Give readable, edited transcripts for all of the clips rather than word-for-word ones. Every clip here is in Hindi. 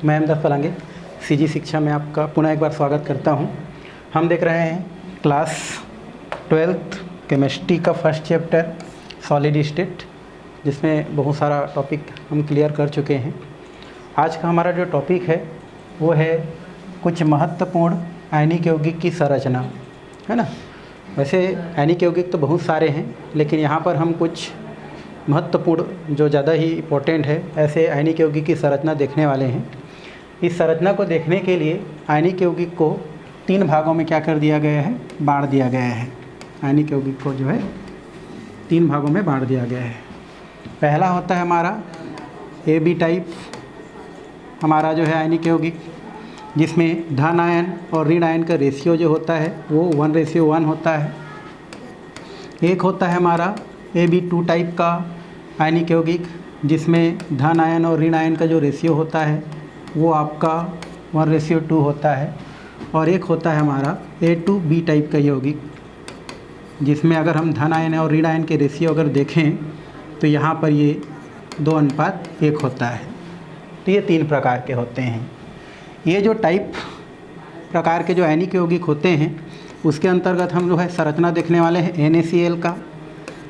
मैं अहमद फलांगे सीजी शिक्षा में आपका पुनः एक बार स्वागत करता हूं। हम देख रहे हैं क्लास 12th केमिस्ट्री का फर्स्ट चैप्टर सॉलिड स्टेट, जिसमें बहुत सारा टॉपिक हम क्लियर कर चुके हैं। आज का हमारा जो टॉपिक है वो है कुछ महत्वपूर्ण आयनिक यौगिक की संरचना, है ना। वैसे आयनिक यौगिक तो बहुत सारे हैं, लेकिन यहाँ पर हम कुछ महत्वपूर्ण जो ज़्यादा ही इम्पोर्टेंट है ऐसे आयनिक यौगिक की संरचना देखने वाले हैं। इस संरचना को देखने के लिए आयनिक यौगिक को 3 भागों में क्या कर दिया गया है, बांट दिया गया है। आयनिक यौगिक को जो है 3 भागों में बांट दिया गया है। पहला होता है हमारा AB टाइप, हमारा जो है आयनिक यौगिक, जिसमें धन आयन और ऋण आयन का रेशियो जो होता है वो 1:1 होता है। एक होता है हमारा AB2 टाइप का आयनिक यौगिक, जिसमें धन आयन और ऋण आयन का जो रेशियो होता है वो आपका 1:2 होता है। और एक होता है हमारा A2B टाइप का यौगिक, जिसमें अगर हम धन आयन और ऋण आयन के रेशियो अगर देखें तो यहाँ पर ये 2:1 होता है। तो ये 3 प्रकार के होते हैं। ये जो टाइप प्रकार के जो आयनिक यौगिक होते हैं उसके अंतर्गत हम जो है संरचना देखने वाले हैं NaCl का,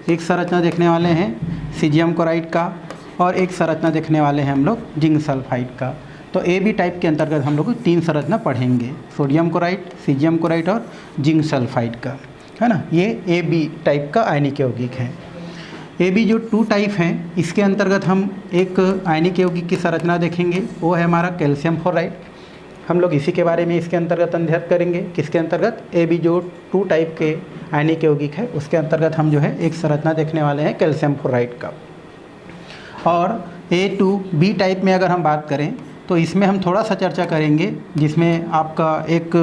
एक संरचना देखने वाले हैं सीजियम क्लोराइड का, और एक संरचना देखने वाले हैं हम लोग जिंक सल्फाइड का। तो AB टाइप के अंतर्गत हम लोग 3 संरचना पढ़ेंगे, सोडियम क्लोराइड, सीजियम क्लोराइड और जिंक सल्फाइड का, है ना। ये AB टाइप का आयनिक यौगिक है। AB जो 2 टाइप हैं इसके अंतर्गत हम एक आयनिक यौगिक की संरचना देखेंगे, वो है हमारा कैल्शियम फ्लोराइड। हम लोग इसी के बारे में इसके अंतर्गत अध्ययन करेंगे। किसके अंतर्गत? AB जो 2 टाइप के आयनिक यौगिक है उसके अंतर्गत हम जो है एक संरचना देखने वाले हैं कैल्शियम फ्लोराइड का। और A2B टाइप में अगर हम बात करें तो इसमें हम थोड़ा सा चर्चा करेंगे, जिसमें आपका एक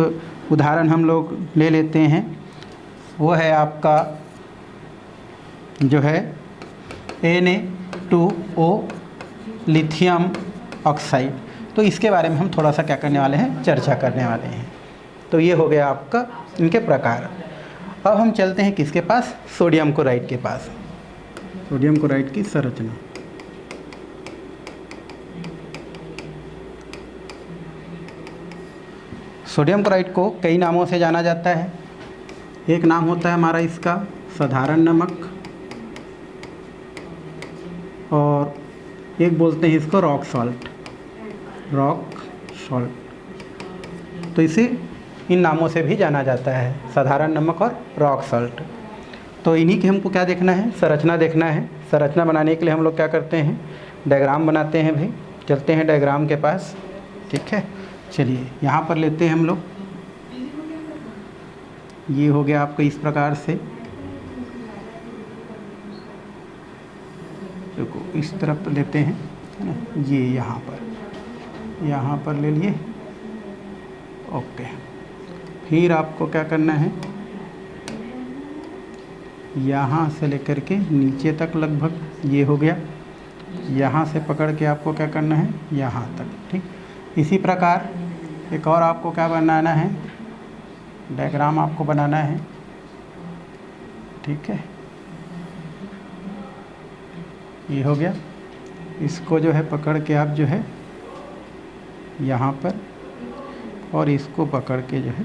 उदाहरण हम लोग ले लेते हैं, वो है आपका जो है Na2O लिथियम ऑक्साइड। तो इसके बारे में हम थोड़ा सा क्या करने वाले हैं, चर्चा करने वाले हैं। तो ये हो गया आपका इनके प्रकार। अब हम चलते हैं किसके पास, सोडियम क्लोराइड के पास। सोडियम क्लोराइड की संरचना। सोडियम क्लोराइड को कई नामों से जाना जाता है। एक नाम होता है हमारा इसका साधारण नमक, और एक बोलते हैं इसको रॉक सॉल्ट। तो इसे इन नामों से भी जाना जाता है, साधारण नमक और रॉक सॉल्ट। तो इन्हीं की हमको क्या देखना है, संरचना देखना है। संरचना बनाने के लिए हम लोग क्या करते हैं, डायग्राम बनाते हैं भाई। चलते हैं डायग्राम के पास, ठीक है। चलिए यहाँ पर लेते हैं हम लोग, ये हो गया आपको इस प्रकार से, देखो इस तरफ लेते हैं, है ना। ये यहाँ पर ले लिए, ओके। फिर आपको क्या करना है, यहाँ से लेकर के नीचे तक लगभग ये हो गया। यहाँ से पकड़ के आपको क्या करना है, यहाँ तक, ठीक। इसी प्रकार एक और आपको क्या बनाना है, डायग्राम आपको बनाना है, ठीक है। ये हो गया। इसको जो है पकड़ के आप जो है यहाँ पर, और इसको पकड़ के जो है,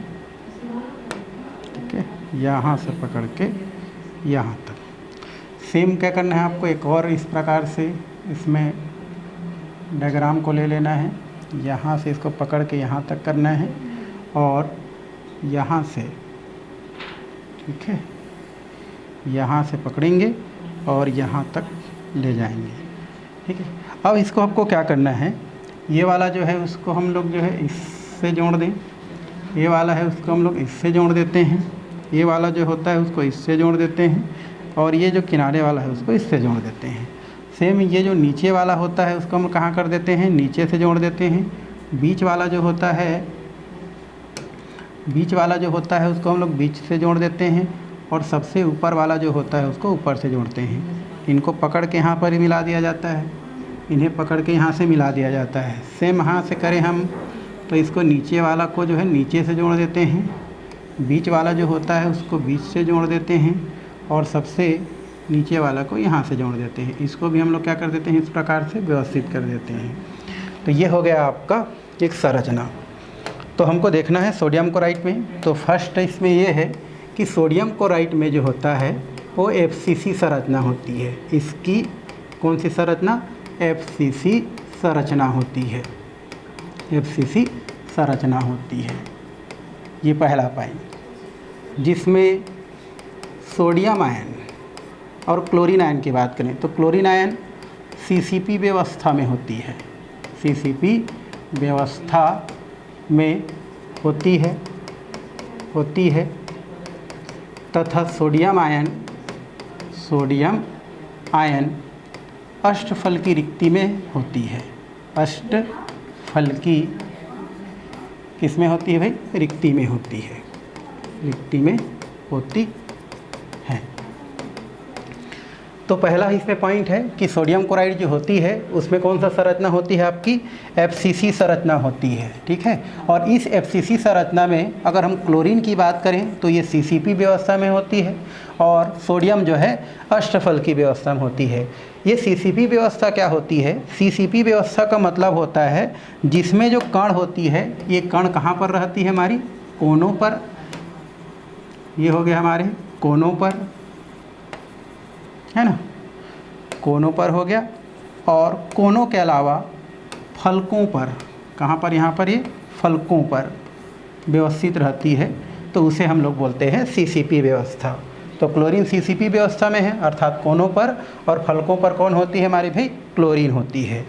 ठीक है, यहाँ से पकड़ के यहाँ तक। सेम क्या करना है आपको, एक और इस प्रकार से इसमें डायग्राम को ले लेना है। यहाँ से इसको पकड़ के यहाँ तक करना है, और यहाँ से, ठीक है, यहाँ से पकड़ेंगे और यहाँ तक ले जाएंगे, ठीक है। अब इसको आपको क्या करना है, ये वाला जो है उसको हम लोग जो है इससे जोड़ दें, ये वाला है उसको हम लोग इससे जोड़ देते हैं, ये वाला जो होता है उसको इससे जोड़ देते हैं, और ये जो किनारे वाला है उसको इससे जोड़ देते हैं। सेम ये जो नीचे वाला होता है उसको हम कहाँ कर देते हैं, नीचे से जोड़ देते हैं। बीच वाला जो होता है उसको हम लोग बीच से जोड़ देते हैं, और सबसे ऊपर वाला जो होता है उसको ऊपर से जोड़ते हैं। इनको पकड़ के यहाँ पर ही मिला दिया जाता है, इन्हें पकड़ के यहाँ से मिला दिया जाता है। सेम यहाँ से करें हम तो इसको नीचे वाला को जो है नीचे से जोड़ देते हैं, बीच वाला जो होता है उसको बीच से जोड़ देते हैं, और सबसे नीचे वाला को यहाँ से जोड़ देते हैं। इसको भी हम लोग क्या कर देते हैं, इस प्रकार से व्यवस्थित कर देते हैं। तो ये हो गया आपका एक संरचना। तो हमको देखना है सोडियम क्लोराइड में। तो फर्स्ट इसमें ये है कि सोडियम क्लोराइड में जो होता है वो FCC संरचना होती है। इसकी कौन सी संरचना? FCC संरचना होती है। FCC संरचना होती है। ये पहला पॉइंट। जिसमें सोडियम आयन और क्लोरीन आयन की बात करें तो क्लोरीन आयन CCP व्यवस्था में होती है। CCP व्यवस्था में होती है तथा सोडियम आयन अष्टफल की रिक्ति में होती है। अष्टफल की किस में होती है भाई? रिक्ति में होती है। रिक्ति में होती है। तो पहला इसमें पॉइंट है कि सोडियम क्लोराइड जो होती है उसमें कौन सा संरचना होती है? आपकी FCC संरचना होती है। ठीक है। और इस FCC संरचना में अगर हम क्लोरीन की बात करें तो ये CCP व्यवस्था में होती है और सोडियम जो है अष्टफल की व्यवस्था में होती है। ये CCP व्यवस्था क्या होती है? CCP व्यवस्था का मतलब होता है जिसमें जो कण होती है, ये कण कहाँ पर रहती है? हमारी कोनों पर। ये हो गया हमारे कोनों पर, है ना, कोनों पर हो गया। और कोनों के अलावा फलकों पर, कहाँ पर? यहाँ पर ये फलकों पर व्यवस्थित रहती है, तो उसे हम लोग बोलते हैं CCP व्यवस्था। तो क्लोरीन CCP व्यवस्था में है, अर्थात कोनों पर, और फलकों पर कौन होती है हमारी भाई? क्लोरीन होती है।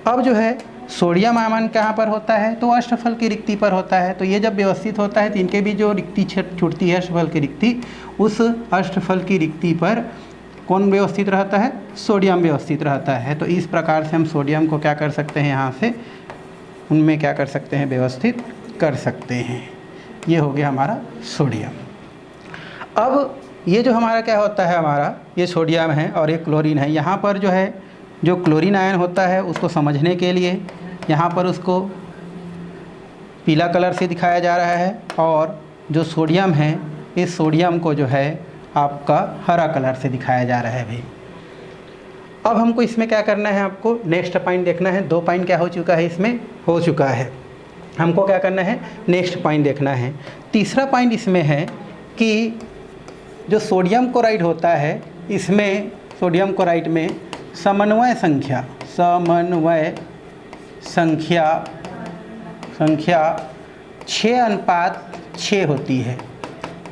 अब जो है सोडियम आयन कहाँ पर होता है? तो अष्टफल की रिक्ति पर होता है। तो ये जब व्यवस्थित होता है तो इनके भी जो रिक्ति छूटती है अष्टफल की रिक्ति, उस अष्टफल की रिक्ति पर कौन व्यवस्थित रहता है? सोडियम व्यवस्थित रहता है। तो इस प्रकार से हम सोडियम को क्या कर सकते हैं? यहाँ से उनमें क्या कर सकते हैं? व्यवस्थित कर सकते हैं। ये हो गया हमारा सोडियम। अब ये जो हमारा क्या होता है? हमारा ये सोडियम है और ये क्लोरीन है। यहाँ पर जो है जो क्लोरीन आयन होता है उसको समझने के लिए यहाँ पर उसको पीला कलर से दिखाया जा रहा है, और जो सोडियम है इस सोडियम को जो है आपका हरा कलर से दिखाया जा रहा है भाई। अब हमको इसमें क्या करना है? आपको नेक्स्ट पॉइंट देखना है। 2 पॉइंट क्या हो चुका है? इसमें हो चुका है। हमको क्या करना है? नेक्स्ट पॉइंट देखना है। तीसरा पॉइंट इसमें है कि जो सोडियम क्लोराइड होता है, इसमें सोडियम क्लोराइड में समन्वय संख्या 6:6 होती है।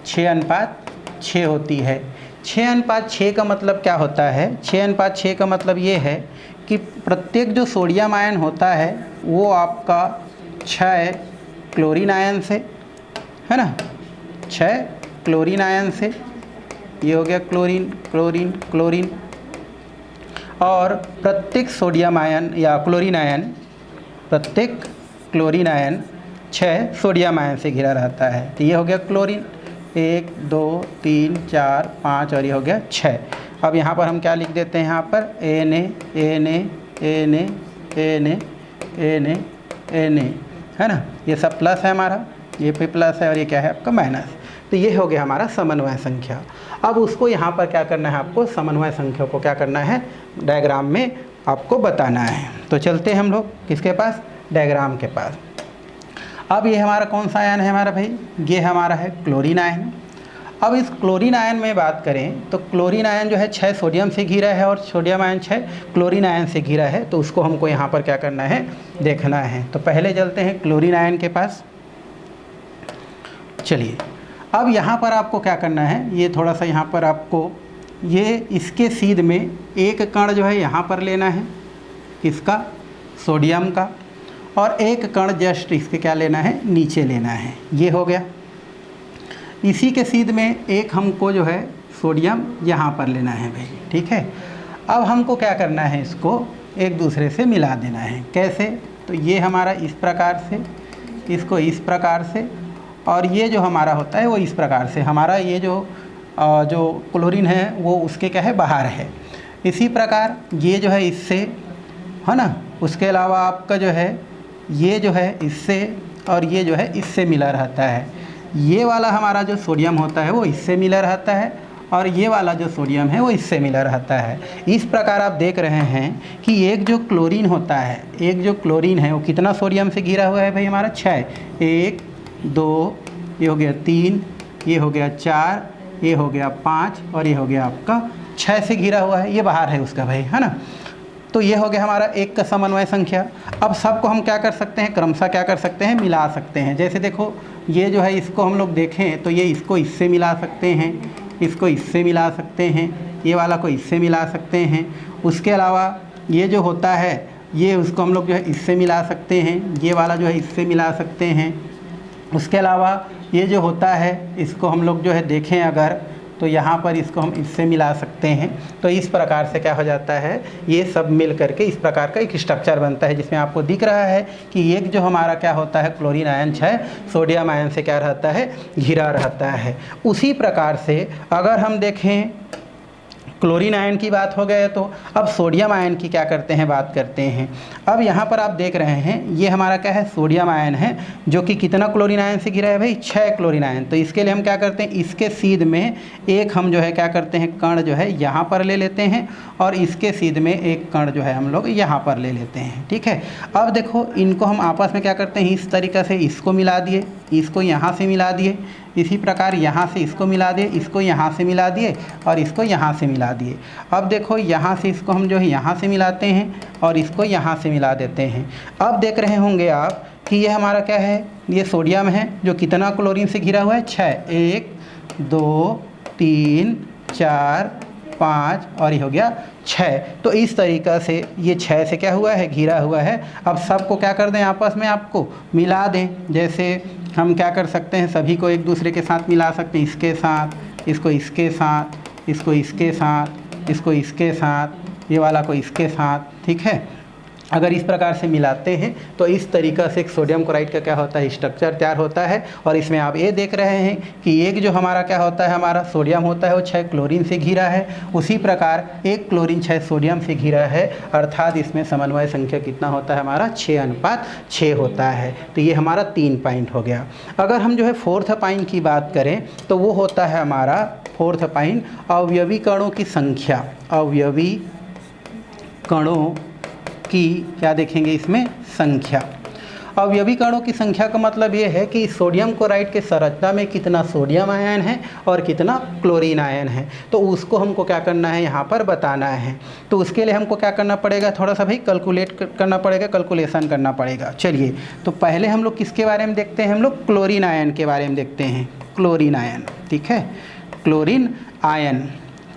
6:6 होती है। 6:6 का मतलब क्या होता है? 6:6 का मतलब ये है कि प्रत्येक जो सोडियम आयन होता है वो आपका 6 क्लोरीन आयन से, है ना, 6 क्लोरीन आयन से, ये हो गया क्लोरीन क्लोरीन क्लोरीन, और प्रत्येक सोडियम आयन या क्लोरीन आयन, प्रत्येक क्लोरीन आयन 6 सोडियम आयन से घिरा रहता है। तो ये हो गया क्लोरीन, 1 2 3 4 5 और ये हो गया 6। अब यहाँ पर हम क्या लिख देते हैं? यहाँ पर Na है ना, ये सब प्लस है हमारा, ये पे प्लस है और ये क्या है आपका माइनस। तो ये हो गया हमारा समन्वय संख्या। अब उसको यहाँ पर क्या करना है? आपको समन्वय संख्या को क्या करना है? डायग्राम में आपको बताना है। तो चलते हैं हम लोग किसके पास? डायग्राम के पास। अब ये हमारा कौन सा आयन है हमारा भाई? ये हमारा है क्लोरीन आयन। अब इस क्लोरीन आयन में बात करें तो क्लोरीन आयन जो है 6 सोडियम से घिरा है और सोडियम आयन 6 क्लोरीन आयन से घिरा है। तो उसको हमको यहाँ पर क्या करना है? देखना है। तो पहले चलते हैं क्लोरीन आयन के पास। चलिए, अब यहाँ पर आपको क्या करना है? ये थोड़ा सा यहाँ पर आपको ये इसके सीध में एक कण जो है यहाँ पर लेना है, किसका? सोडियम का, और एक कण जस्ट इसके क्या लेना है? नीचे लेना है। ये हो गया। इसी के सीध में एक हमको जो है सोडियम यहाँ पर लेना है भाई। ठीक है। अब हमको क्या करना है? इसको एक दूसरे से मिला देना है। कैसे? तो ये हमारा इस प्रकार से, इसको इस प्रकार से, और ये जो हमारा होता है वो इस प्रकार से। हमारा ये जो क्लोरीन है वो उसके क्या है? बाहर है। इसी प्रकार ये जो है इससे, है ना, उसके अलावा आपका जो है ये जो है इससे, और ये जो है इससे मिला रहता है। ये वाला हमारा जो सोडियम होता है वो इससे मिला रहता है, और ये वाला जो सोडियम है वो इससे मिला रहता है। इस प्रकार आप देख रहे हैं कि एक जो क्लोरीन होता है, एक जो क्लोरीन है वो कितना सोडियम से घिरा हुआ है भाई हमारा 6, 1 2 ये हो गया 3, ये हो गया 4, ये हो गया 5 और ये हो गया आपका 6 से घिरा हुआ है। ये बाहर है उसका भाई, है ना। तो ये हो गया हमारा एक का समन्वय संख्या। अब सबको हम क्या कर सकते हैं, क्रमशः क्या कर सकते हैं, मिला सकते हैं। जैसे देखो ये जो है इसको हम लोग देखें तो ये इसको इससे मिला सकते हैं, इसको इससे मिला सकते हैं, ये वाला को इससे मिला सकते हैं। उसके अलावा ये जो होता है ये उसको हम लोग जो है इससे मिला सकते हैं, ये वाला जो है इससे मिला सकते हैं। उसके अलावा ये जो होता है इसको हम लोग जो है देखें अगर तो यहाँ पर इसको हम इससे मिला सकते हैं। तो इस प्रकार से क्या हो जाता है, ये सब मिल करके इस प्रकार का एक स्ट्रक्चर बनता है, जिसमें आपको दिख रहा है कि एक जो हमारा क्या होता है क्लोरीन आयन 6 सोडियम आयन से क्या रहता है, घिरा रहता है। उसी प्रकार से अगर हम देखें क्लोरीन आयन की बात हो गए तो अब सोडियम आयन की क्या करते हैं, बात करते हैं। अब यहाँ पर आप देख रहे हैं ये हमारा क्या है, सोडियम आयन है, जो कि कितना क्लोरीन आयन से घिरा है भाई, 6 क्लोरीन आयन। तो इसके लिए हम क्या करते हैं, इसके सीध में एक हम जो है क्या करते हैं, कण जो है यहाँ पर ले लेते हैं और इसके सीध में एक कण जो है हम लोग यहाँ पर ले लेते हैं। ठीक है, अब देखो इनको हम आपस में क्या करते हैं, इस तरीक़े से इसको मिला दिए, इसको यहाँ से मिला दिए, इसी प्रकार यहाँ से इसको मिला दिए, इसको यहाँ से मिला दिए और इसको यहाँ से मिला दिए। अब देखो यहाँ से इसको हम जो है यहाँ से मिलाते हैं और इसको यहाँ से मिला देते हैं। अब देख रहे होंगे आप कि ये हमारा क्या है, ये सोडियम है जो कितना क्लोरीन से घिरा हुआ है, 6, 1 2 3 4 5 और ये हो गया 6। तो इस तरीक़ा से ये 6 से क्या हुआ है, घिरा हुआ है। अब सबको क्या कर दें, आपस में आपको मिला दें। जैसे हम क्या कर सकते हैं, सभी को एक दूसरे के साथ मिला सकते हैं, इसके साथ, इसको इसके साथ, इसको इसके साथ, इसको इसके साथ, ये वाला को इसके साथ। ठीक है, अगर इस प्रकार से मिलाते हैं तो इस तरीक़ा से एक सोडियम क्लोराइड का क्या होता है, स्ट्रक्चर तैयार होता है। और इसमें आप ये देख रहे हैं कि एक जो हमारा क्या होता है, हमारा सोडियम होता है वो 6 क्लोरीन से घिरा है, उसी प्रकार एक क्लोरीन 6 सोडियम से घिरा है। अर्थात इसमें समन्वय संख्या कितना होता है हमारा, 6:6 होता है। तो ये हमारा 3 पॉइंट हो गया। अगर हम जो है 4th पॉइंट की बात करें तो वो होता है हमारा 4th पॉइंट, अवयवी कणों की संख्या। अवयवी कणों की क्या देखेंगे इसमें, संख्या। अवयवी कणों की संख्या का मतलब ये है कि सोडियम क्लोराइड के संरचना में कितना सोडियम आयन है और कितना क्लोरीन आयन है, तो उसको हमको क्या करना है, यहाँ पर बताना है। तो उसके लिए हमको क्या करना पड़ेगा, थोड़ा सा भाई कैलकुलेट करना पड़ेगा, कैलकुलेशन करना पड़ेगा। चलिए, तो पहले हम लोग किसके बारे में देखते हैं, हम लोग क्लोरीन आयन के बारे में देखते हैं। क्लोरीन आयन, ठीक है, क्लोरीन आयन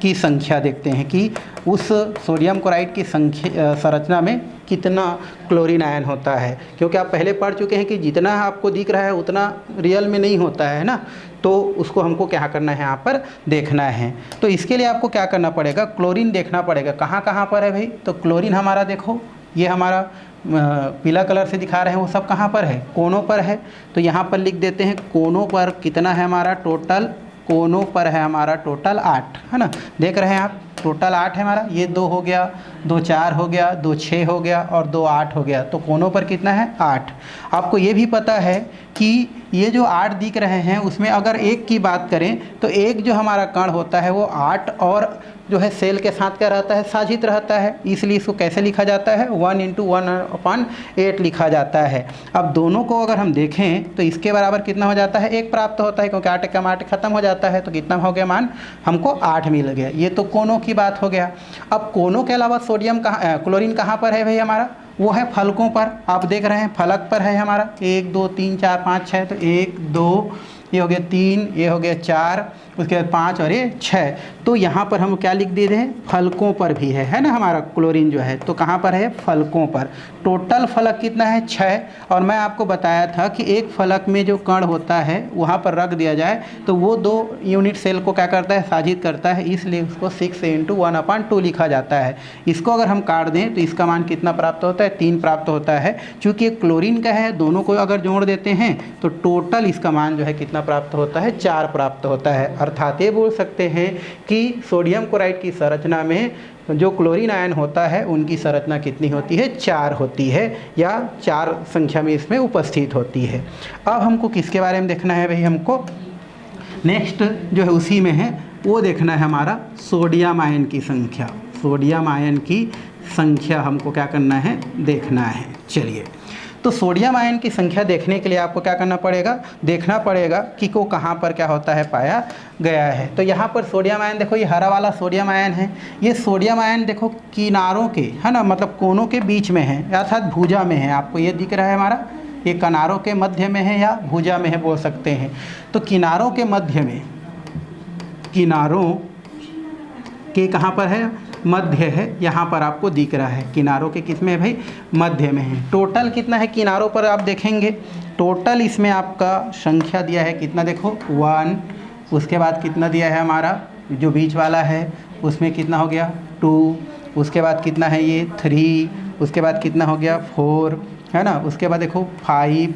की संख्या देखते हैं कि उस सोडियम क्लोराइड की संख्या संरचना में कितना क्लोरीन आयन होता है। क्योंकि आप पहले पढ़ चुके हैं कि जितना आपको दिख रहा है उतना रियल में नहीं होता है ना, तो उसको हमको क्या करना है, यहाँ पर देखना है। तो इसके लिए आपको क्या करना पड़ेगा, क्लोरीन देखना पड़ेगा कहाँ कहाँ पर है भाई। तो क्लोरीन हमारा देखो, ये हमारा पीला कलर से दिखा रहे हैं, वो सब कहाँ पर है, कोनों पर है। तो यहाँ पर लिख देते हैं कोनों पर कितना है हमारा टोटल, कोनों पर है हमारा टोटल 8, है ना। देख रहे हैं आप, टोटल 8 है हमारा। ये 2 हो गया, 2 4 हो गया, 2 6 हो गया और 2 8 हो गया। तो कोनों पर कितना है, 8। आपको ये भी पता है कि ये जो 8 दिख रहे हैं उसमें अगर एक की बात करें तो एक जो हमारा कण होता है वो 8 और जो है सेल के साथ क्या रहता है, साझित रहता है। इसलिए इसको कैसे लिखा जाता है, 1 × 1/8 लिखा जाता है। अब दोनों को अगर हम देखें तो इसके बराबर कितना हो जाता है, 1 प्राप्त होता है, क्योंकि 8 कम 8 खत्म हो जाता है। तो कितना हो गया मान, हमको 8 मिल गया। ये तो कोनों की बात हो गया। अब कोनों के अलावा सोडियम कहाँ, क्लोरीन कहाँ पर है भाई हमारा, वो है फलकों पर। आप देख रहे हैं फलक पर है हमारा 1 2 3 4 5 6। तो 1 2 ये हो गया 3, ये हो गया 4, उसके बाद 5 और ये 6। तो यहाँ पर हम क्या लिख दे रहे हैं, फलकों पर भी है ना हमारा क्लोरीन जो है। तो कहाँ पर है, फलकों पर। टोटल फलक कितना है, 6। और मैं आपको बताया था कि एक फलक में जो कण होता है वहाँ पर रख दिया जाए तो वो 2 यूनिट सेल को क्या करता है, साझित करता है। इसलिए उसको 6 × 1/2 लिखा जाता है। इसको अगर हम काट दें तो इसका मान कितना प्राप्त होता है, 3 प्राप्त होता है। चूँकि क्लोरीन का है, दोनों को अगर जोड़ देते हैं तो टोटल इसका मान जो है कितना प्राप्त होता है, 4 प्राप्त होता है। अर्थात ये बोल सकते हैं कि सोडियम क्लोराइड की संरचना में जो क्लोरीन आयन होता है उनकी संरचना कितनी होती है, 4 होती है, या 4 संख्या में इसमें उपस्थित होती है। अब हमको किसके बारे में देखना है भाई, हमको नेक्स्ट जो है उसी में है वो देखना है हमारा सोडियम आयन की संख्या। सोडियम आयन की संख्या हमको क्या करना है, देखना है। चलिए, तो सोडियम आयन की संख्या देखने के लिए आपको क्या करना पड़ेगा, देखना पड़ेगा कि को कहाँ पर क्या होता है, पाया गया है। तो यहाँ पर सोडियम आयन देखो, ये हरा वाला सोडियम आयन है। ये सोडियम आयन देखो किनारों के, है ना, मतलब कोनों के बीच में है, अर्थात भुजा में है। आपको ये दिख रहा है हमारा, ये किनारों के मध्य में है या भुजा में है बोल सकते हैं। तो किनारों के मध्य में, किनारों के कहाँ पर है, मध्य है, यहाँ पर आपको दिख रहा है। किनारों के किस में है भाई, मध्य में है। टोटल कितना है किनारों पर आप देखेंगे, टोटल इसमें आपका संख्या दिया है कितना, देखो 1, उसके बाद कितना दिया है हमारा जो बीच वाला है उसमें कितना हो गया 2, उसके बाद कितना है ये 3, उसके बाद कितना हो गया 4, है ना, उसके बाद देखो 5,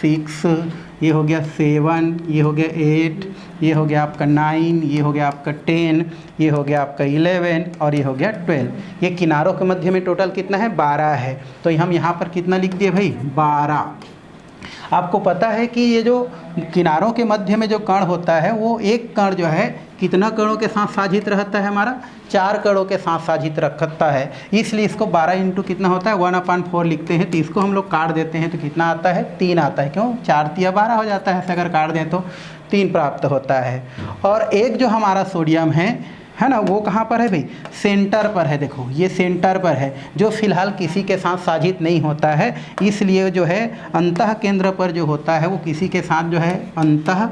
6, ये हो गया 7, ये हो गया 8, ये हो गया आपका 9, ये हो गया आपका 10, ये हो गया आपका 11 और ये हो गया 12। ये किनारों के मध्य में टोटल कितना है, 12 है। तो हम यहाँ पर कितना लिख दिए भाई, 12। आपको पता है कि ये जो किनारों के मध्य में जो कण होता है वो एक कण जो है कितना कणों के साथ साझित रहता है, हमारा 4 कणों के साथ साझित रखता है। इसलिए इसको 12 इंटू कितना होता है 1/4 लिखते हैं। तो इसको हम लोग काट देते हैं तो कितना आता है, 3 आता है। क्यों, 4 तिया 12 हो जाता है, अगर काट दें तो 3 प्राप्त होता है। और एक जो हमारा सोडियम है ना, वो कहाँ पर है भाई, सेंटर पर है। देखो ये सेंटर पर है, जो फिलहाल किसी के साथ साझित नहीं होता है, इसलिए जो है अंतः केंद्र पर जो होता है वो किसी के साथ जो है अंतः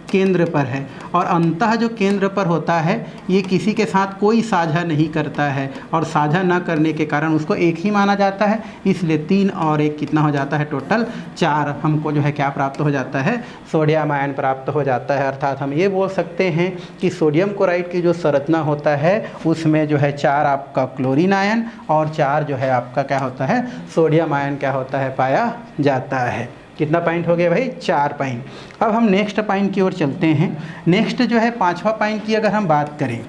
केंद्र पर है। और अंतः जो केंद्र पर होता है ये किसी के साथ कोई साझा नहीं करता है, और साझा न करने के कारण उसको एक ही माना जाता है। इसलिए 3 और 1 कितना हो जाता है, टोटल 4 हमको जो है क्या प्राप्त हो जाता है, सोडियम आयन प्राप्त हो जाता है। अर्थात हम ये बोल सकते हैं कि सोडियम क्लोराइड की जो संरचना होता है उसमें जो है 4 आपका क्लोरीन आयन और 4 जो है आपका क्या होता है, सोडियम आयन क्या होता है, पाया जाता है। कितना पॉइंट हो गया भाई, 4 पॉइंट। अब हम नेक्स्ट पॉइंट की ओर चलते हैं। नेक्स्ट जो है 5वां पॉइंट की अगर हम बात करें,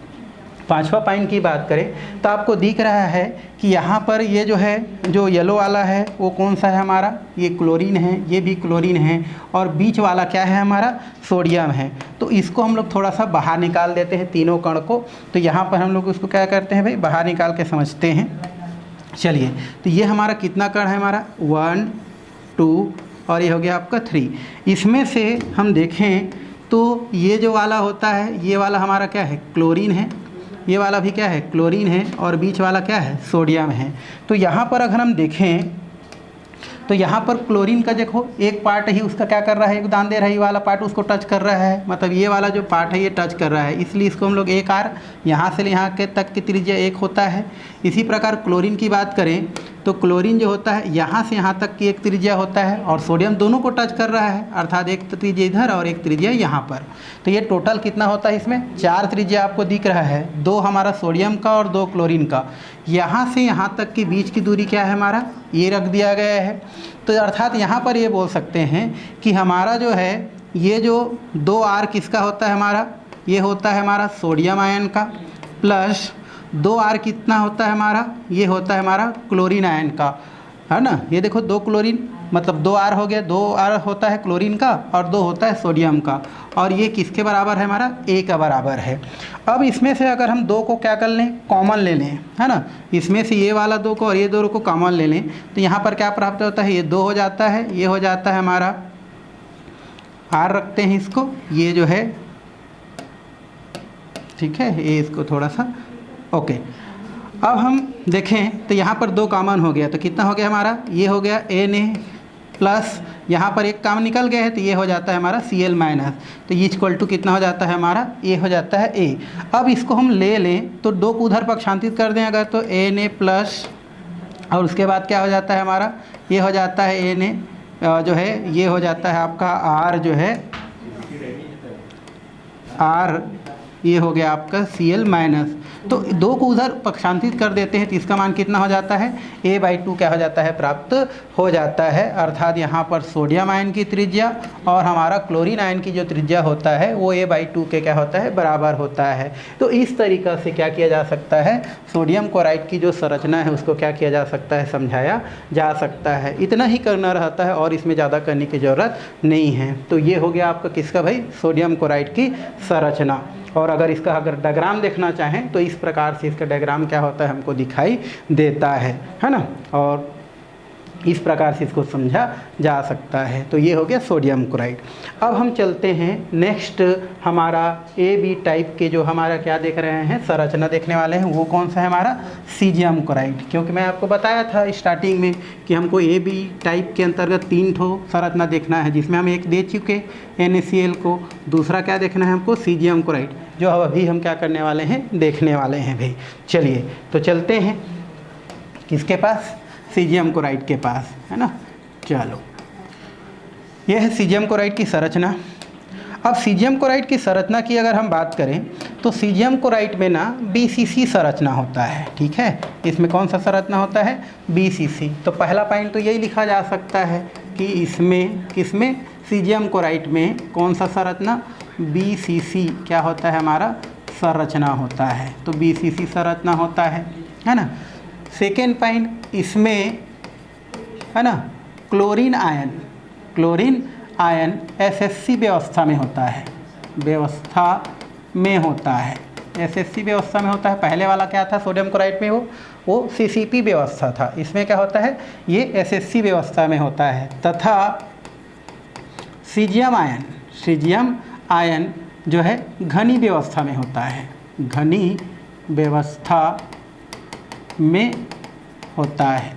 5वां पॉइंट की बात करें तो आपको दिख रहा है कि यहाँ पर ये जो है, जो येलो वाला है वो कौन सा है हमारा, ये क्लोरीन है, ये भी क्लोरीन है, और बीच वाला क्या है हमारा, सोडियम है। तो इसको हम लोग थोड़ा सा बाहर निकाल देते हैं, तीनों कण को। तो यहाँ पर हम लोग उसको क्या करते हैं भाई, बाहर निकाल के समझते हैं। चलिए, तो ये हमारा कितना कण है, हमारा 1, 2 और ये हो गया आपका 3। इसमें से हम देखें तो ये जो वाला होता है, ये वाला हमारा क्या है, क्लोरीन है, ये वाला भी क्या है, क्लोरीन है, और बीच वाला क्या है, सोडियम है। तो यहाँ पर अगर हम देखें तो यहाँ पर क्लोरीन का देखो एक पार्ट ही उसका क्या कर रहा है, योगदान दे रहा है, ये वाला पार्ट उसको टच कर रहा है, मतलब ये वाला जो पार्ट है ये टच कर रहा है, इसलिए इसको हम लोग 1 R, यहाँ से यहाँ के तक की त्रिज्या 1 होता है। इसी प्रकार क्लोरीन की बात करें तो क्लोरीन जो होता है यहाँ से यहाँ तक की एक त्रिज्या होता है, और सोडियम दोनों को टच कर रहा है, अर्थात एक त्रिज्या इधर और एक त्रिज्या यहाँ पर। तो ये टोटल कितना होता है, इसमें 4 त्रिज्या आपको दिख रहा है, 2 हमारा सोडियम का और 2 क्लोरीन का। यहाँ से यहाँ तक के बीच की दूरी क्या है हमारा, ये रख दिया गया है। तो अर्थात यहाँ पर ये बोल सकते हैं कि हमारा जो है ये जो 2 R किसका होता है, हमारा ये होता है हमारा सोडियम आयन का, प्लस 2 R कितना होता है हमारा, ये होता है हमारा क्लोरीन आयन का, है ना। ये देखो 2 क्लोरीन मतलब 2 R हो गया, 2 R होता है क्लोरीन का और 2 होता है सोडियम का, और ये किसके बराबर है हमारा, A का बराबर है। अब इसमें से अगर हम 2 को क्या कर लें, कॉमन ले लें, है ना, इसमें से ये वाला 2 को और ये 2 को कॉमन ले लें तो यहाँ पर क्या प्राप्त होता है, ये 2 हो जाता है, ये हो जाता है हमारा R रखते हैं इसको, ये जो है ठीक है, ये इसको थोड़ा सा ओके। अब हम देखें तो यहाँ पर 2 कॉमन हो गया तो कितना हो गया हमारा, ये हो गया Na प्लस यहाँ पर एक कॉमन निकल गया है तो ये हो जाता है हमारा Cl माइनस, तो ये इक्वल टू कितना हो जाता है हमारा, ये हो जाता है A। अब इसको हम ले लें तो 2 को उधर पक्षांतरित कर दें अगर तो Na प्लस, और उसके बाद क्या हो जाता है हमारा, ये हो जाता है Na जो है, ये हो जाता है आपका R जो है R, ये हो गया आपका Cl माइनस। तो 2 को उधर पक्षांतरित कर देते हैं तो इसका मान कितना हो जाता है, A/2 क्या हो जाता है, प्राप्त हो जाता है। अर्थात यहाँ पर सोडियम आयन की त्रिज्या और हमारा क्लोरीन आयन की जो त्रिज्या होता है वो A/2 के क्या होता है, बराबर होता है। तो इस तरीक़ा से क्या किया जा सकता है, सोडियम क्लोराइड की जो संरचना है उसको क्या किया जा सकता है, समझाया जा सकता है। इतना ही करना रहता है और इसमें ज़्यादा करने की ज़रूरत नहीं है। तो ये हो गया आपका किसका भाई, सोडियम क्लोराइड की संरचना। और अगर इसका अगर डायग्राम देखना चाहें तो इस प्रकार से इसका डायग्राम क्या होता है हमको दिखाई देता है ना, और इस प्रकार से इसको समझा जा सकता है। तो ये हो गया सोडियम क्लोराइड। अब हम चलते हैं नेक्स्ट, हमारा ए बी टाइप के जो हमारा क्या देख रहे हैं संरचना देखने वाले हैं, वो कौन सा है हमारा सीजियम क्लोराइड। क्योंकि मैं आपको बताया था स्टार्टिंग में कि हमको ए बी टाइप के अंतर्गत 3 ठो संरचना देखना है, जिसमें हम एक दे चुके NaCl को, दूसरा क्या देखना है हमको सीजियम क्लोराइड, जो अभी हम क्या करने वाले हैं देखने वाले हैं भाई। चलिए तो चलते हैं किसके पास, सीजियम क्लोराइड के पास, है ना। चलो यह है सीजियम क्लोराइड की संरचना। अब सीजियम क्लोराइड की संरचना की अगर हम बात करें तो सीजियम क्लोराइड में ना BCC संरचना होता है, ठीक है। इसमें कौन सा संरचना होता है, BCC। तो पहला पॉइंट तो यही लिखा जा सकता है कि इसमें किसमें सीजियम क्लोराइड में कौन सा संरचना, BCC क्या होता है हमारा संरचना होता है। तो BCC संरचना होता है ना। सेकेंड पॉइंट, इसमें है ना क्लोरीन आयन SSC व्यवस्था में होता है, SSC व्यवस्था में होता है। पहले वाला क्या था सोडियम क्लोराइड में, वो CCP व्यवस्था था, इसमें क्या होता है ये SSC व्यवस्था में होता है। तथा सीजियम आयन जो है घनी व्यवस्था में होता है, घनी व्यवस्था में होता है,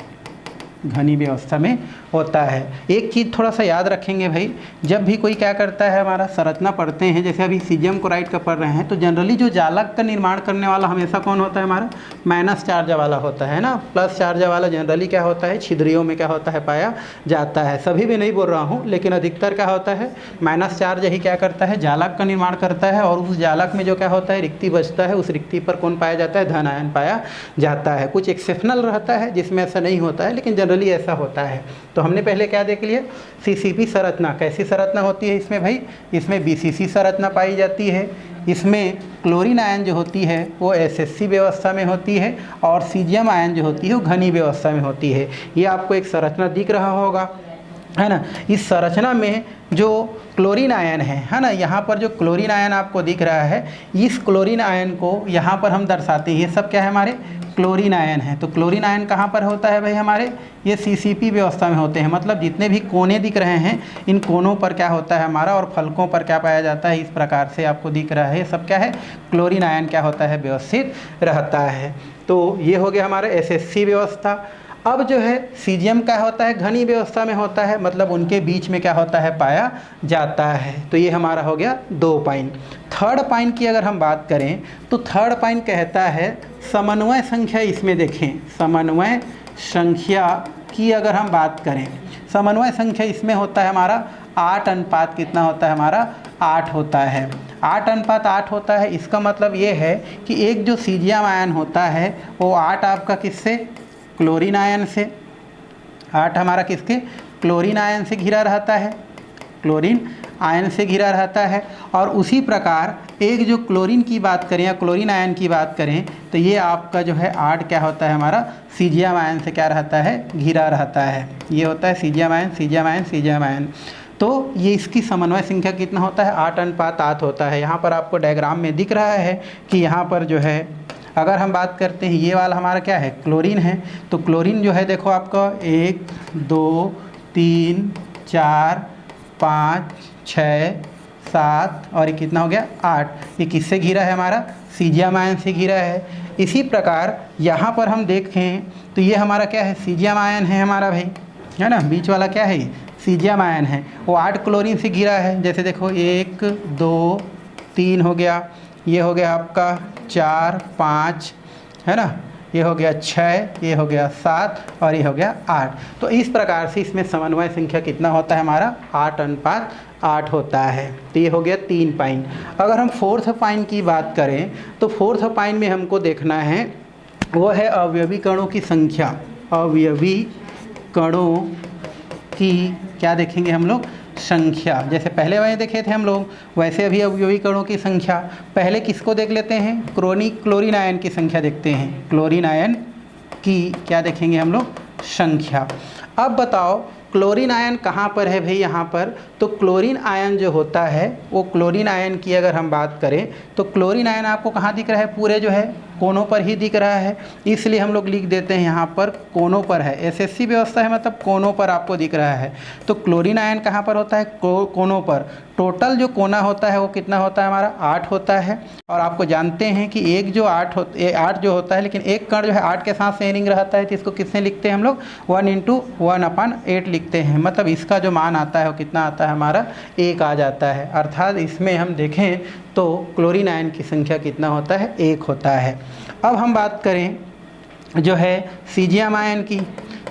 घनी व्यवस्था में होता है। एक चीज़ थोड़ा सा याद रखेंगे भाई, जब भी कोई क्या करता है हमारा संरचना पढ़ते हैं, जैसे अभी सीजियम क्लोराइड का पढ़ रहे हैं, तो जनरली जो जालक का निर्माण करने वाला हमेशा कौन होता है हमारा, माइनस चार्ज वाला होता है ना। प्लस चार्ज वाला जनरली क्या होता है छिद्रियों में क्या होता है पाया जाता है। सभी भी नहीं बोल रहा हूँ, लेकिन अधिकतर क्या होता है माइनस चार्ज ही क्या करता है जालक का निर्माण करता है, और उस जालक में जो क्या होता है रिक्ति बचता है, उस रिक्ति पर कौन पाया जाता है, धन आयन पाया जाता है। कुछ एक्सेप्शनल रहता है जिसमें ऐसा नहीं होता है, लेकिन जनरली ऐसा होता है। तो हमने पहले क्या देख लिया, CCP संरचना। कैसी संरचना होती है इसमें भाई, इसमें BCC संरचना पाई जाती है। इसमें क्लोरीन आयन जो होती है वो SSC व्यवस्था में होती है, और सीजियम आयन जो होती है वो घनी व्यवस्था में होती है। ये आपको एक संरचना दिख रहा होगा, है ना। इस संरचना में जो क्लोरीन आयन है ना, यहाँ पर जो क्लोरीन आयन आपको दिख रहा है, इस क्लोरीन आयन को यहाँ पर हम दर्शाते हैं। ये सब क्या है हमारे क्लोरीन आयन है। तो क्लोरीन आयन कहाँ पर होता है भाई हमारे, ये CCP व्यवस्था में होते हैं। मतलब जितने भी कोने दिख रहे हैं, इन कोनों पर क्या होता है हमारा, और फलकों पर क्या पाया जाता है, इस प्रकार से आपको दिख रहा है। सब क्या है क्लोरीन आयन क्या होता है व्यवस्थित रहता है। तो ये हो गया हमारा SSC व्यवस्था। अब जो है सीजियम क्या होता है घनी व्यवस्था में होता है, मतलब उनके बीच में क्या होता है पाया जाता है। तो ये हमारा हो गया 2 पॉइंट। थर्ड पॉइंट की अगर हम बात करें तो थर्ड पॉइंट कहता है समन्वय संख्या। इसमें देखें समन्वय संख्या की अगर हम बात करें, समन्वय संख्या इसमें होता है हमारा 8 अनुपात कितना होता है हमारा 8 होता है। 8 अनुपात 8 होता है। इसका मतलब ये है कि एक जो सीजियम आयन होता है वो 8 आपका किससे, क्लोरीन आयन से। 8 हमारा किसके, क्लोरीन आयन से घिरा रहता है, क्लोरीन आयन से घिरा रहता है। और उसी प्रकार एक जो क्लोरीन की बात करें या क्लोरीन आयन की बात करें तो ये आपका जो है 8 क्या होता है हमारा सीजियम आयन से क्या रहता है घिरा रहता है। ये होता है caesium ion, caesium ion, caesium ion. तो ये इसकी समन्वय संख्या कितना होता है 8 अनुपात 8 होता है। यहाँ पर आपको डायग्राम में दिख रहा है कि यहाँ पर जो है अगर हम बात करते हैं, ये वाला हमारा क्या है क्लोरीन है। तो क्लोरीन जो है देखो आपका 1 2 3 4 5 6 7 और ये कितना हो गया 8। ये किससे घिरा है हमारा सीजियम आयन से घिरा है। इसी प्रकार यहाँ पर हम देखें तो ये हमारा क्या है सीजियम आयन है हमारा भाई, है ना। बीच वाला क्या है सीजियम आयन है, वो 8 क्लोरीन से घिरा है। जैसे देखो 1 2 3 हो गया, ये हो गया आपका 4 5, है ना, ये हो गया 6, ये हो गया 7 और ये हो गया 8। तो इस प्रकार से इसमें समन्वय संख्या कितना होता है हमारा 8 अनुपात 8 होता है। तो ये हो गया 3 पॉइंट। अगर हम फोर्थ पॉइंट की बात करें तो फोर्थ पॉइंट में हमको देखना है वो है अवयवी कणों की संख्या। अवयवी कणों की क्या देखेंगे हम लोग संख्या। जैसे पहले वाले देखे थे हम लोग वैसे अभी अवयवी कणों की संख्या। पहले किसको देख लेते हैं क्लोरीन आयन की संख्या देखते हैं। क्लोरीन आयन की क्या देखेंगे हम लोग संख्या। अब बताओ क्लोरीन आयन कहाँ पर है भाई यहाँ पर? तो क्लोरीन आयन जो होता है वो क्लोरीन आयन की अगर हम बात करें तो क्लोरीन आयन आपको कहाँ दिख रहा है? पूरे जो है कोनों पर ही दिख रहा है, इसलिए हम लोग लिख देते हैं यहाँ पर कोनों पर है। एसएससी व्यवस्था है मतलब कोनों पर आपको दिख रहा है। तो क्लोरीन आयन कहाँ पर होता है? कोनों पर। टोटल जो कोना होता है वो कितना होता है हमारा? 8 होता है। और आपको जानते हैं कि एक जो 8 जो होता है, लेकिन एक कण जो है 8 के साथ शेयरिंग रहता है, तो इसको किससे लिखते हैं हम लोग? 1 × 1/8 लिखते हैं। मतलब इसका जो मान आता है वो कितना आता है हमारा? 1 आ जाता है। अर्थात इसमें हम देखें तो क्लोरीन आयन की संख्या कितना होता है? 1 होता है। अब हम बात करें जो है सीजियम आयन की।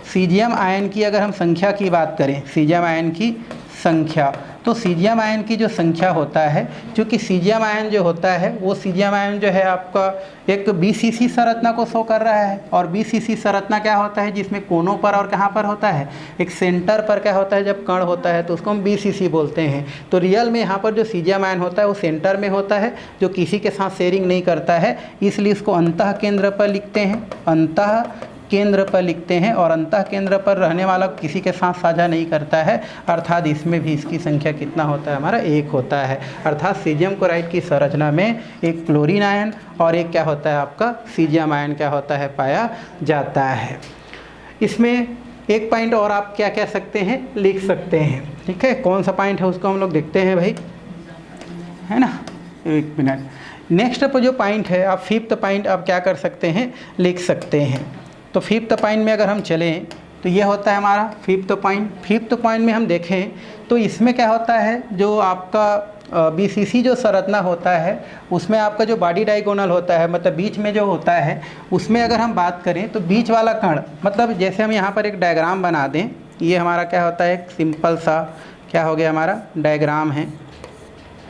सीजियम आयन की अगर हम संख्या की बात करें, सीजियम आयन की संख्या, तो सीजियम आयन की जो संख्या होता है, क्योंकि सीजियम आयन जो होता है वो सीजियम आयन जो है आपका एक बीसीसी संरचना को शो कर रहा है। और बीसीसी संरचना क्या होता है? जिसमें कोनों पर और कहाँ पर होता है? एक सेंटर पर क्या होता है? जब कण होता है तो उसको हम बीसीसी बोलते हैं। तो रियल में यहाँ पर जो सीजियम आयन होता है वो सेंटर में होता है, जो किसी के साथ शेयरिंग नहीं करता है, इसलिए इसको अंतः केंद्र पर लिखते हैं। अंतः केंद्र पर लिखते हैं, और अंतः केंद्र पर रहने वाला किसी के साथ साझा नहीं करता है। अर्थात इसमें भी इसकी संख्या कितना होता है हमारा? 1 होता है। अर्थात सीजियम क्लोराइड की संरचना में एक क्लोरीन आयन और एक क्या होता है आपका? सीजियम आयन क्या होता है? पाया जाता है। इसमें एक पॉइंट और आप क्या कह सकते हैं? लिख सकते हैं। ठीक है, कौन सा पॉइंट है उसको हम लोग देखते हैं भाई, है ना? 1 मिनट। नेक्स्ट पर जो पॉइंट है, आप 5th पॉइंट आप क्या कर सकते हैं? लिख सकते हैं। तो 5th पॉइंट में अगर हम चलें तो ये होता है हमारा 5th पॉइंट। 5th पॉइंट में हम देखें तो इसमें क्या होता है? जो आपका बीसीसी जो संरचना होता है उसमें आपका जो बॉडी डायगोनल होता है, मतलब बीच में जो होता है, उसमें अगर हम बात करें तो बीच वाला कण, मतलब जैसे हम यहाँ पर एक डायग्राम बना दें, ये हमारा क्या होता है? एक सिंपल सा क्या हो गया हमारा? डायग्राम है।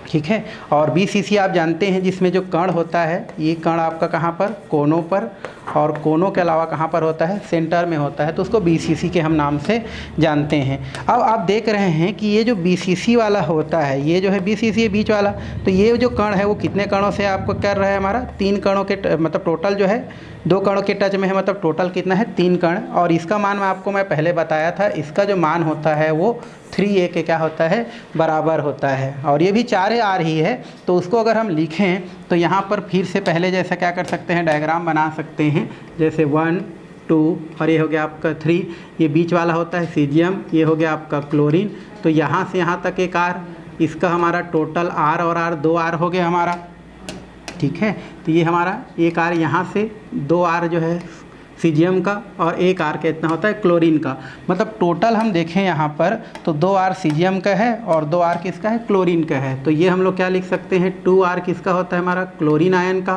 ठीक है, और बीसीसी आप जानते हैं जिसमें जो कण होता है, ये कण आपका कहाँ पर? कोनों पर, और कोनों के अलावा कहाँ पर होता है? सेंटर में होता है। तो उसको बीसीसी के हम नाम से जानते हैं। अब आप देख रहे हैं कि ये जो बीसीसी वाला होता है, ये जो है बीसीसी है बीच वाला, तो ये जो कण है वो कितने कणों से आपको कर रहा है हमारा? 3 कणों के, मतलब टोटल जो है 2 कणों के टच में है, मतलब टोटल कितना है? 3 कण। और इसका मान मैं पहले बताया था, इसका जो मान होता है वो 3a के क्या होता है? बराबर होता है। और ये भी 4ar ही है, तो उसको अगर हम लिखें तो यहाँ पर फिर से पहले जैसा क्या कर सकते हैं? डायग्राम बना सकते हैं। जैसे 1 2 और ये हो गया आपका 3, ये बीच वाला होता है सीजियम, ये हो गया आपका क्लोरीन। तो यहाँ से यहाँ तक एक r, इसका हमारा टोटल r और r 2r हो गया हमारा। ठीक है, तो ये हमारा एक r यहाँ से 2r जो है सीजियम का, और एक r का इतना होता है क्लोरीन का। मतलब टोटल हम देखें यहाँ पर तो 2r सीजियम का है और 2r किसका है? क्लोरीन का है। तो ये हम लोग क्या लिख सकते हैं? 2r किसका होता है हमारा? क्लोरीन आयन का,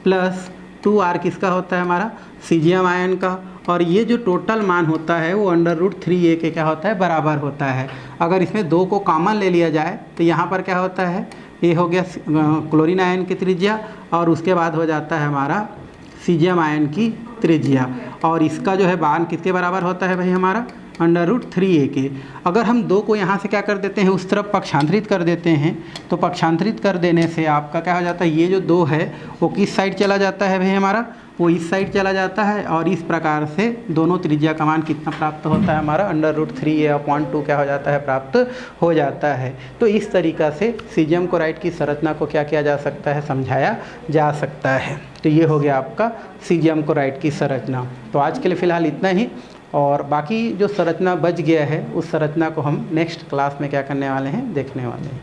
प्लस 2r किसका होता है हमारा? सीजियम आयन का। और ये जो टोटल मान होता है वो √3a के क्या होता है? बराबर होता है। अगर इसमें 2 को कॉमन ले लिया जाए तो यहाँ पर क्या होता है? ये हो गया क्लोरीन आयन की त्रिज्या, और उसके बाद हो जाता है हमारा सीजियम आयन की त्रिज्या। और इसका जो है मान किसके बराबर होता है भाई हमारा? √3a के। अगर हम 2 को यहाँ से क्या कर देते हैं? उस तरफ पक्षांतरित कर देते हैं, तो पक्षांतरित कर देने से आपका क्या हो जाता है? ये जो 2 है वो किस साइड चला जाता है भाई हमारा? वो इस साइड चला जाता है। और इस प्रकार से दोनों त्रिज्या का मान कितना प्राप्त होता है हमारा? √3a/2 क्या हो जाता है? प्राप्त हो जाता है। तो इस तरीक़ा से सीजियम क्लोराइड की संरचना को क्या किया जा सकता है? समझाया जा सकता है। तो ये हो गया आपका सीजियम क्लोराइड की संरचना। तो आज के लिए फ़िलहाल इतना ही, और बाकी जो संरचना बच गया है उस संरचना को हम नेक्स्ट क्लास में क्या करने वाले हैं? देखने वाले हैं।